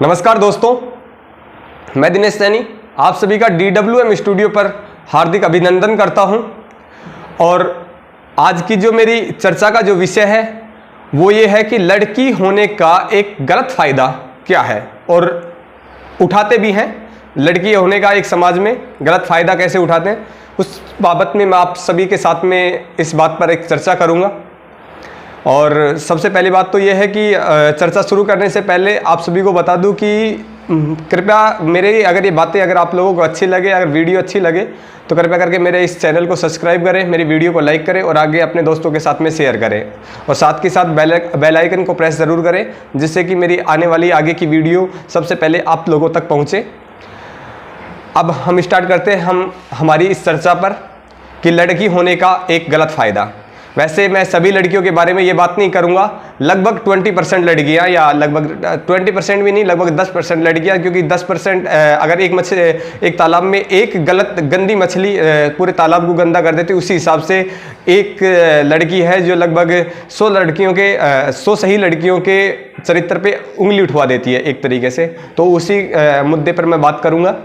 नमस्कार दोस्तों, मैं दिनेश सैनी आप सभी का DWM स्टूडियो पर हार्दिक अभिनंदन करता हूं। और आज की जो मेरी चर्चा का जो विषय है वो ये है कि लड़की होने का एक गलत फ़ायदा क्या है और उठाते भी हैं। लड़की होने का एक समाज में गलत फ़ायदा कैसे उठाते हैं उस बाबत में मैं आप सभी के साथ में इस बात पर एक चर्चा करूँगा। और सबसे पहली बात तो यह है कि चर्चा शुरू करने से पहले आप सभी को बता दूं कि कृपया मेरे अगर ये बातें अगर आप लोगों को अच्छी लगे, अगर वीडियो अच्छी लगे तो कृपया करके मेरे इस चैनल को सब्सक्राइब करें, मेरी वीडियो को लाइक करें और आगे अपने दोस्तों के साथ में शेयर करें और साथ के साथ बेल आइकन को प्रेस ज़रूर करें जिससे कि मेरी आने वाली आगे की वीडियो सबसे पहले आप लोगों तक पहुँचे। अब हम स्टार्ट करते हैं हमारी इस चर्चा पर कि लड़की होने का एक गलत फ़ायदा। वैसे मैं सभी लड़कियों के बारे में ये बात नहीं करूँगा, लगभग 20% लड़कियाँ या लगभग 20% भी नहीं, लगभग 10% लड़कियाँ, क्योंकि 10% अगर एक तालाब में एक गंदी मछली पूरे तालाब को गंदा कर देती, उसी हिसाब से एक लड़की है जो लगभग 100 सही लड़कियों के चरित्र पे उंगली उठवा देती है एक तरीके से। तो उसी मुद्दे पर मैं बात करूँगा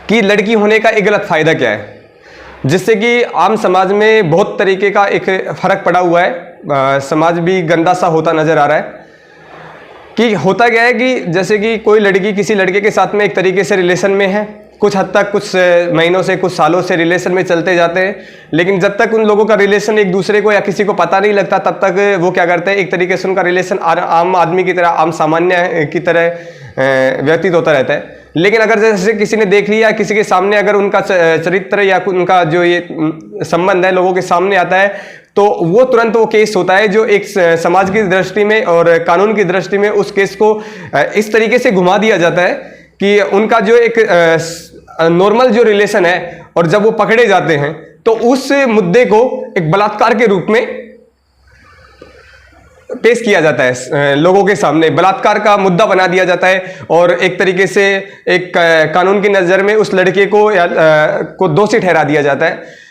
कि लड़की होने का एक गलत फ़ायदा क्या है, जिससे कि आम समाज में बहुत तरीके का एक फ़र्क पड़ा हुआ है। समाज भी गंदा सा होता नज़र आ रहा है। कि होता क्या है कि जैसे कि कोई लड़की किसी लड़के के साथ में एक तरीके से रिलेशन में है, कुछ हद तक कुछ महीनों से कुछ सालों से रिलेशन में चलते जाते हैं, लेकिन जब तक उन लोगों का रिलेशन एक दूसरे को या किसी को पता नहीं लगता तब तक वो क्या करते हैं, एक तरीके से उनका रिलेशन आम आदमी की तरह, आम सामान्य की तरह व्यतीत होता रहता है। लेकिन अगर जैसे किसी ने देख लिया, किसी के सामने अगर उनका चरित्र या उनका जो ये संबंध है लोगों के सामने आता है, तो वो तुरंत वो केस होता है जो एक समाज की दृष्टि में और कानून की दृष्टि में उस केस को इस तरीके से घुमा दिया जाता है कि उनका जो एक नॉर्मल जो रिलेशन है, और जब वो पकड़े जाते हैं तो उस मुद्दे को एक बलात्कार के रूप में पेश किया जाता है, लोगों के सामने बलात्कार का मुद्दा बना दिया जाता है और एक तरीके से एक कानून की नज़र में उस लड़के को दोषी ठहरा दिया जाता है।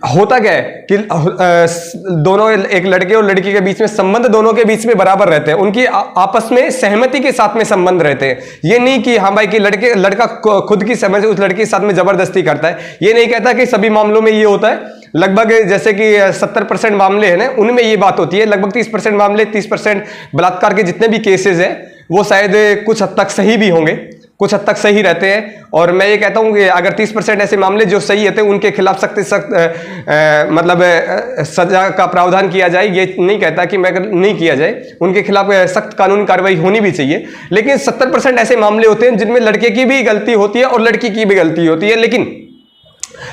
होता क्या है कि दोनों, एक लड़के और लड़की के बीच में संबंध दोनों के बीच में बराबर रहते हैं, उनकी आपस में सहमति के साथ में संबंध रहते हैं। ये नहीं कि हाँ भाई कि लड़का खुद की समझ उस लड़की के साथ में जबरदस्ती करता है। ये नहीं कहता कि सभी मामलों में ये होता है, लगभग जैसे कि 70% मामले हैं ना उनमें ये बात होती है, लगभग 30% मामले, 30% बलात्कार के जितने भी केसेस हैं वो शायद कुछ हद तक सही भी होंगे, कुछ हद तक सही रहते हैं। और मैं ये कहता हूँ कि अगर 30% ऐसे मामले जो सही रहते हैं उनके खिलाफ सख्त मतलब सजा का प्रावधान किया जाए, ये नहीं कहता कि मैं नहीं किया जाए, उनके खिलाफ सख्त कानूनी कार्रवाई होनी भी चाहिए। लेकिन 70% ऐसे मामले होते हैं जिनमें लड़के की भी गलती होती है और लड़की की भी गलती होती है, लेकिन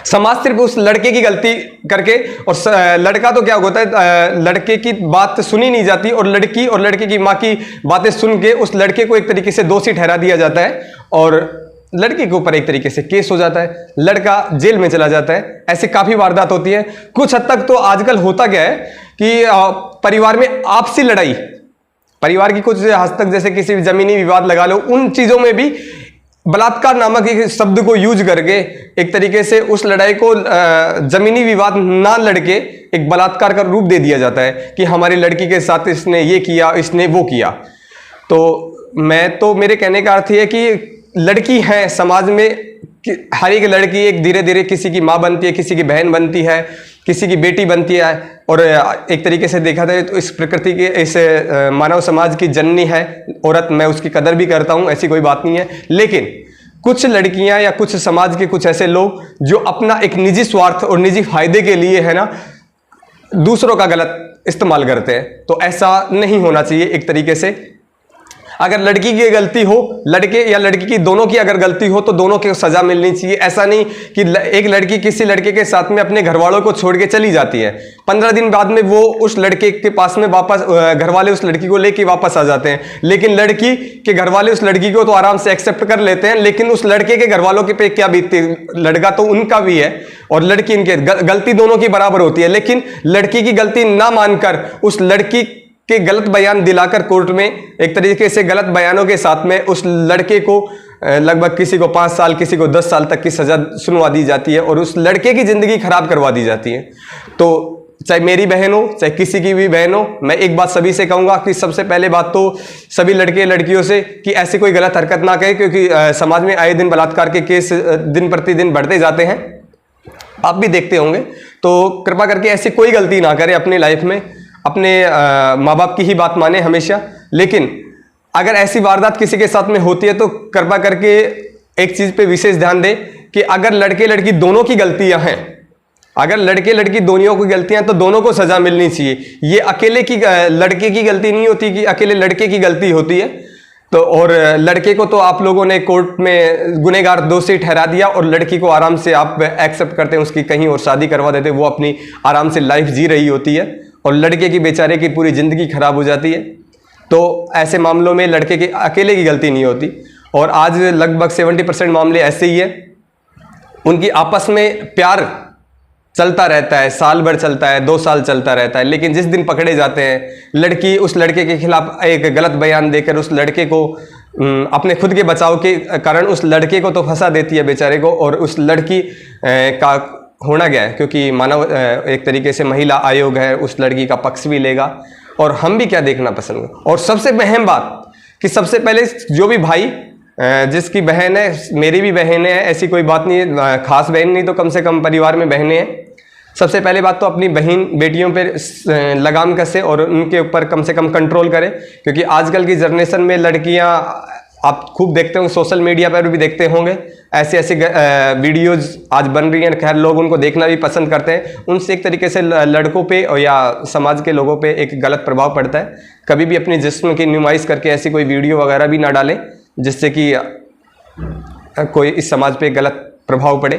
समाज सिर्फ उस लड़के की गलती करके, और लड़का तो क्या होता है, लड़के की बात सुनी नहीं जाती और लड़के की माँ की बातें सुन के उस लड़के को एक तरीके से दोषी ठहरा दिया जाता है और लड़के के ऊपर एक तरीके से केस हो जाता है, लड़का जेल में चला जाता है। ऐसे काफ़ी वारदात होती है। कुछ हद तक तो आजकल होता क्या है कि परिवार में आपसी लड़ाई, परिवार की कुछ हद तक जैसे किसी भी जमीनी विवाद लगा लो, उन चीज़ों में भी बलात्कार नामक एक शब्द को यूज करके एक तरीके से उस लड़ाई को जमीनी विवाद ना लड़के एक बलात्कार का रूप दे दिया जाता है कि हमारी लड़की के साथ इसने ये किया, इसने वो किया। तो मेरे कहने का अर्थ ये है कि लड़की है समाज में, हर एक लड़की एक धीरे धीरे किसी की माँ बनती है, किसी की बहन बनती है, किसी की बेटी बनती है। और एक तरीके से देखा जाए तो इस प्रकृति के, इस मानव समाज की जननी है औरत, मैं उसकी कदर भी करता हूँ, ऐसी कोई बात नहीं है। लेकिन कुछ लड़कियां या कुछ समाज के कुछ ऐसे लोग जो अपना एक निजी स्वार्थ और निजी फायदे के लिए है ना दूसरों का गलत इस्तेमाल करते हैं। तो ऐसा नहीं होना चाहिए। एक तरीके से अगर लड़की की गलती हो, लड़के या लड़की की दोनों की अगर गलती हो तो दोनों को सजा मिलनी चाहिए। ऐसा नहीं कि एक लड़की किसी लड़के के साथ में अपने घर वालों को छोड़ के चली जाती है, 15 दिन बाद में वो उस लड़के के पास में वापस, घर वाले उस लड़की को लेके वापस आ जाते हैं, लेकिन लड़की के घर वाले उस लड़की को तो आराम से एक्सेप्ट कर लेते हैं, लेकिन उस लड़के के घर वालों के पे क्या बीतती, लड़का तो उनका भी है और लड़की इनके, गलती दोनों की बराबर होती है। लेकिन लड़की की गलती ना मानकर उस लड़की के गलत बयान दिलाकर कोर्ट में एक तरीके से गलत बयानों के साथ में उस लड़के को लगभग किसी को 5 साल, किसी को 10 साल तक की सजा सुनवा दी जाती है और उस लड़के की जिंदगी खराब करवा दी जाती है। तो चाहे मेरी बहन हो चाहे किसी की भी बहन हो, मैं एक बात सभी से कहूंगा कि सबसे पहले बात तो सभी लड़के लड़कियों से कि ऐसी कोई गलत हरकत ना करें, क्योंकि समाज में आए दिन बलात्कार के केस दिन प्रतिदिन बढ़ते जाते हैं, आप भी देखते होंगे। तो कृपा करके ऐसी कोई गलती ना करें अपनी लाइफ में, अपने माँ बाप की ही बात माने हमेशा। लेकिन अगर ऐसी वारदात किसी के साथ में होती है तो कृपा करके एक चीज पे विशेष ध्यान दें कि अगर लड़के लड़की दोनों की गलतियां हैं, अगर लड़के लड़की दोनों की गलतियां तो दोनों को सजा मिलनी चाहिए। ये अकेले की लड़के की गलती नहीं होती कि अकेले लड़के की गलती होती है। तो और लड़के को तो आप लोगों ने कोर्ट में गुनहगार दोषी ठहरा दिया और लड़की को आराम से आप एक्सेप्ट करते हैं, उसकी कहीं और शादी करवा देते, वो अपनी आराम से लाइफ जी रही होती है और लड़के की बेचारे की पूरी जिंदगी खराब हो जाती है। तो ऐसे मामलों में लड़के की अकेले की गलती नहीं होती। और आज लगभग 70% मामले ऐसे ही है, उनकी आपस में प्यार चलता रहता है, साल भर चलता है, 2 साल चलता रहता है, लेकिन जिस दिन पकड़े जाते हैं, लड़की उस लड़के के खिलाफ एक गलत बयान देकर उस लड़के को अपने खुद के बचाव के कारण उस लड़के को तो फंसा देती है बेचारे को, और उस लड़की का होना गया है क्योंकि मानव एक तरीके से महिला आयोग है, उस लड़की का पक्ष भी लेगा और हम भी क्या देखना पसंद करें। और सबसे अहम बात कि सबसे पहले जो भी भाई जिसकी बहन है, मेरी भी बहन है, ऐसी कोई बात नहीं है, खास बहन नहीं तो कम से कम परिवार में बहनें हैं, सबसे पहले बात तो अपनी बहन बेटियों पे लगाम कसे और उनके ऊपर कम से कम कंट्रोल करें। क्योंकि आजकल की जनरेशन में लड़कियां आप खूब देखते होंगे, सोशल मीडिया पर भी देखते होंगे, ऐसी ऐसी वीडियोज आज बन रही हैं। खैर लोग उनको देखना भी पसंद करते हैं, उनसे एक तरीके से लड़कों पे और या समाज के लोगों पे एक गलत प्रभाव पड़ता है। कभी भी अपने जिस्म की नुमाइश करके ऐसी कोई वीडियो वगैरह भी ना डालें जिससे कि कोई इस समाज पे गलत प्रभाव पड़े।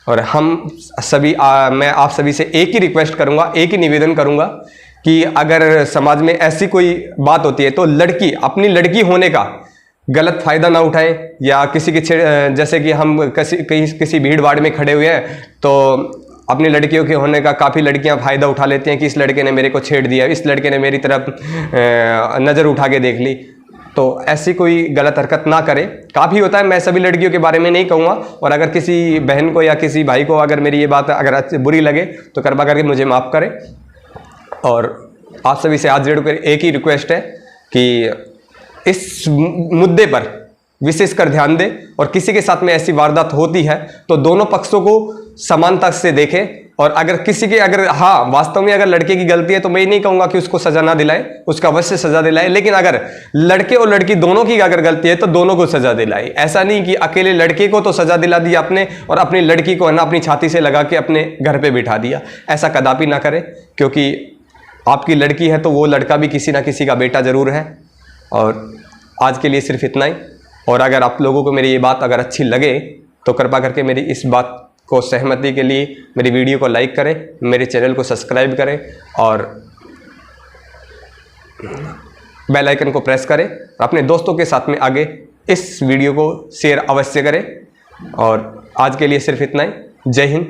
और हम सभी मैं आप सभी से एक ही रिक्वेस्ट करूंगा, एक ही निवेदन करूंगा कि अगर समाज में ऐसी कोई बात होती है तो लड़की अपनी लड़की होने का गलत फायदा ना उठाए, या किसी के जैसे कि हम किसी भीड़ भाड़ में खड़े हुए हैं तो अपनी लड़कियों के होने का काफ़ी लड़कियां फ़ायदा उठा लेती हैं कि इस लड़के ने मेरे को छेड़ दिया, इस लड़के ने मेरी तरफ नज़र उठा के देख ली। तो ऐसी कोई गलत हरकत ना करें। काफ़ी होता है, मैं सभी लड़कियों के बारे में नहीं कहूँगा, और अगर किसी बहन को या किसी भाई को अगर मेरी ये बात अगर बुरी लगे तो कृपा करके मुझे माफ़ करें। और आप सभी से आज जुड़कर एक ही रिक्वेस्ट है कि इस मुद्दे पर विशेषकर ध्यान दें, और किसी के साथ में ऐसी वारदात होती है तो दोनों पक्षों को समानता से देखें। और अगर किसी के हाँ वास्तव में अगर लड़के की गलती है तो मैं ये नहीं कहूँगा कि उसको सज़ा ना दिलाए, उसका अवश्य सज़ा दिलाए, लेकिन अगर लड़के और लड़की दोनों की अगर गलती है तो दोनों को सज़ा दिलाए। ऐसा नहीं कि अकेले लड़के को तो सज़ा दिला दी आपने और अपनी लड़की को है ना अपनी छाती से लगा के अपने घर पे बिठा दिया। ऐसा कदापि ना करें, क्योंकि आपकी लड़की है तो वो लड़का भी किसी ना किसी का बेटा ज़रूर है। और आज के लिए सिर्फ इतना ही। और अगर आप लोगों को मेरी ये बात अगर अच्छी लगे तो कृपा करके मेरी इस बात को सहमति के लिए मेरी वीडियो को लाइक करें, मेरे चैनल को सब्सक्राइब करें और बेल आइकन को प्रेस करें। अपने दोस्तों के साथ में आगे इस वीडियो को शेयर अवश्य करें। और आज के लिए सिर्फ इतना ही। जय हिंद,